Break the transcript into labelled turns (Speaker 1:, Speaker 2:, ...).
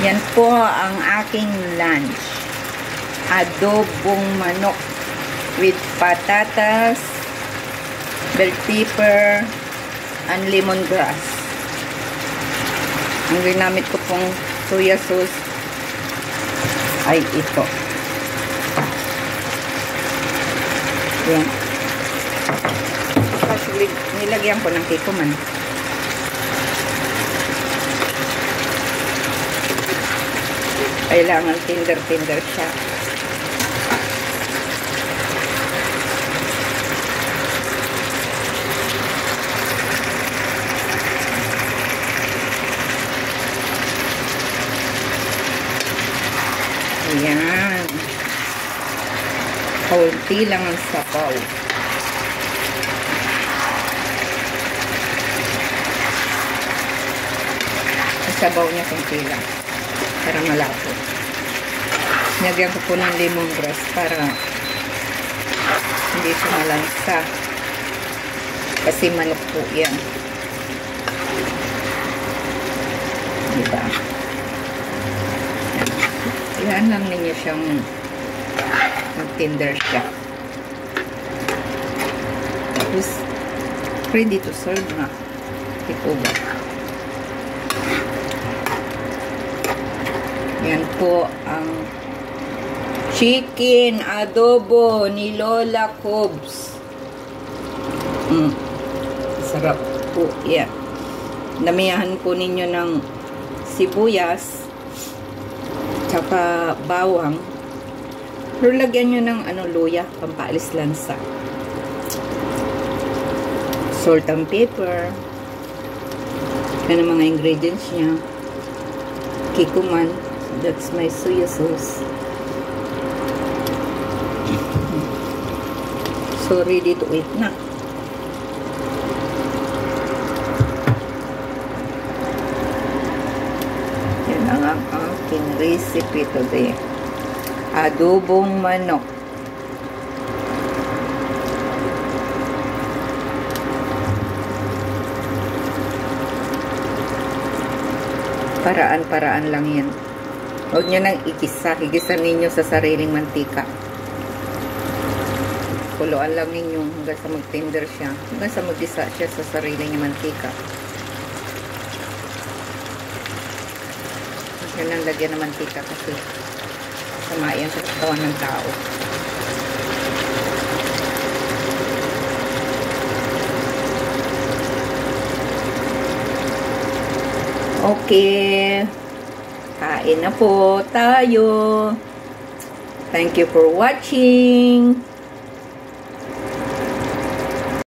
Speaker 1: Yan po ang aking lunch. Adobong manok with patatas, bell pepper, and lemongrass. Ang ginamit ko pong soya sauce ay ito. Yan. Tapos nilagyan ko ng kikuman. Kailangan tender-tender siya. Ayan. Kaunti lang ang sabaw. Ang sabaw niya kaunti lang. Para malapot. Nagyan ko po ng lemongrass para hindi siya malansa. Kasi manok po yan. Diba? Yan lang ninyo siyang mag-tender siya. Tapos, ready to serve na. Ito ba? Yan po ang chicken adobo ni Lola Cobs. Sarap po yan. Damihan po ninyo ng sibuyas tsaka bawang. Pero lagyan nyo ng luya, pampaalis lansa. Salt and pepper. Yan ang mga ingredients niya. Kikuman. That's my soya sauce. So, ready to eat na. Yan ang aking recipe today. Adobong manok. Paraan-paraan lang yan. Huwag nyo nang ikisa. Higisan ninyo sa sariling mantika. Kuluan lang ninyo hanggang sa mag-tender siya. Hanggang sa mag-isa siya sa sariling mantika. Yan ang lagyan ng mantika kasi sama yan sa katawan ng tao. Okay. Kain na po tayo. Thank you for watching.